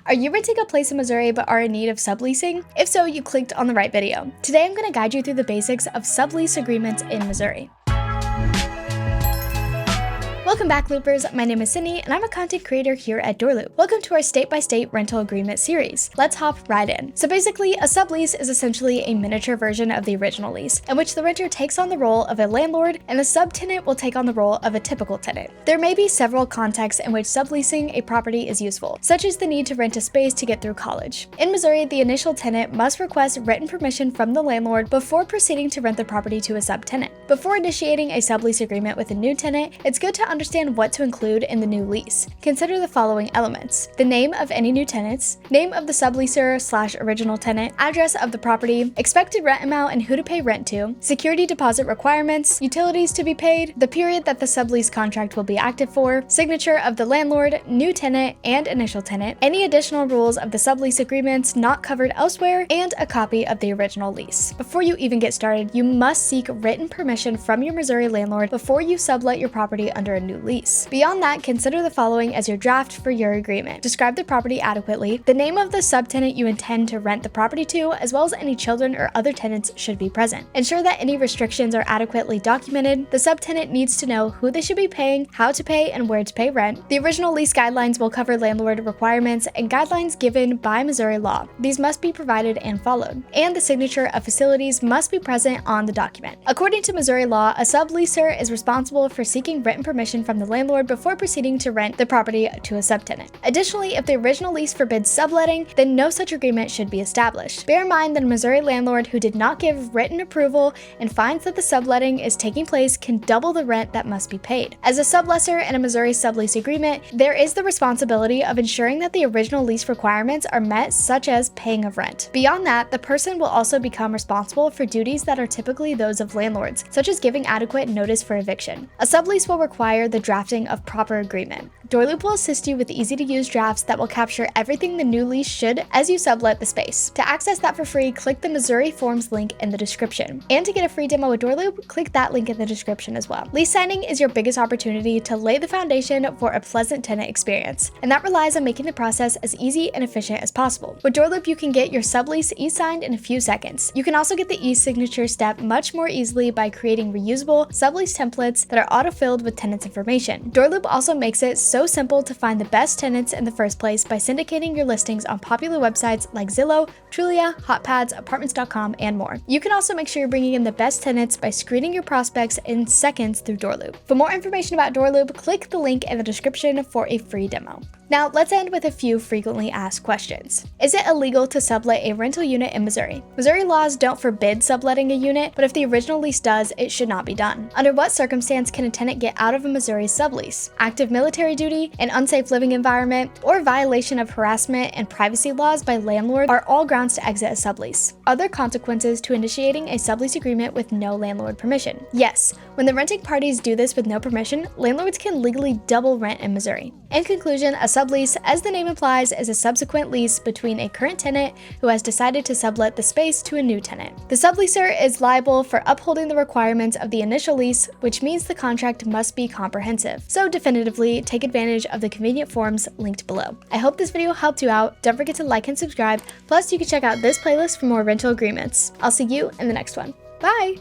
Are you renting a place in Missouri but are in need of subleasing? If so, you clicked on the right video. Today I'm going to guide you through the basics of sublease agreements in Missouri. Welcome back, Loopers. My name is Sydney, and I'm a content creator here at DoorLoop. Welcome to our state-by-state rental agreement series. Let's hop right in. So basically, a sublease is essentially a miniature version of the original lease, in which the renter takes on the role of a landlord, and the subtenant will take on the role of a typical tenant. There may be several contexts in which subleasing a property is useful, such as the need to rent a space to get through college. In Missouri, the initial tenant must request written permission from the landlord before proceeding to rent the property to a subtenant. Before initiating a sublease agreement with a new tenant, it's good to understand what to include in the new lease. Consider the following elements: the name of any new tenants, name of the subleaser/original tenant, address of the property, expected rent amount and who to pay rent to, security deposit requirements, utilities to be paid, the period that the sublease contract will be active for, signature of the landlord, new tenant, and initial tenant, any additional rules of the sublease agreements not covered elsewhere, and a copy of the original lease. Before you even get started, you must seek written permission from your Missouri landlord before you sublet your property under a new lease. Beyond that, consider the following as your draft for your agreement. Describe the property adequately. The name of the subtenant you intend to rent the property to, as well as any children or other tenants, should be present. Ensure that any restrictions are adequately documented. The subtenant needs to know who they should be paying, how to pay, and where to pay rent. The original lease guidelines will cover landlord requirements and guidelines given by Missouri law. These must be provided and followed. And the signature of facilities must be present on the document. According to Missouri law, a subleaser is responsible for seeking written permission from the landlord before proceeding to rent the property to a subtenant. Additionally, if the original lease forbids subletting, then no such agreement should be established. Bear in mind that a Missouri landlord who did not give written approval and finds that the subletting is taking place can double the rent that must be paid. As a sublessor in a Missouri sublease agreement, there is the responsibility of ensuring that the original lease requirements are met, such as paying of rent. Beyond that, the person will also become responsible for duties that are typically those of landlords, such as giving adequate notice for eviction. A sublease will require the drafting of proper agreement. DoorLoop will assist you with easy-to-use drafts that will capture everything the new lease should as you sublet the space. To access that for free, click the Missouri Forms link in the description. And to get a free demo with DoorLoop, click that link in the description as well. Lease signing is your biggest opportunity to lay the foundation for a pleasant tenant experience, and that relies on making the process as easy and efficient as possible. With DoorLoop, you can get your sublease e-signed in a few seconds. You can also get the eSignature step much more easily by creating reusable sublease templates that are auto-filled with tenants' information. DoorLoop also makes it so simple to find the best tenants in the first place by syndicating your listings on popular websites like Zillow, Trulia, HotPads, Apartments.com, and more. You can also make sure you're bringing in the best tenants by screening your prospects in seconds through DoorLoop. For more information about DoorLoop, click the link in the description for a free demo. Now, let's end with a few frequently asked questions. Is it illegal to sublet a rental unit in Missouri? Missouri laws don't forbid subletting a unit, but if the original lease does, it should not be done. Under what circumstance can a tenant get out of a Missouri sublease? Active military duty, an unsafe living environment, or violation of harassment and privacy laws by landlord are all grounds to exit a sublease. Are there consequences to initiating a sublease agreement with no landlord permission? Yes. When the renting parties do this with no permission, landlords can legally double rent in Missouri. In conclusion, a sublease, as the name implies, is a subsequent lease between a current tenant who has decided to sublet the space to a new tenant. The subleaser is liable for upholding the requirements of the initial lease, which means the contract must be comprehensive. So definitively, take advantage of the convenient forms linked below. I hope this video helped you out. Don't forget to like and subscribe. Plus, you can check out this playlist for more rental agreements. I'll see you in the next one. Bye!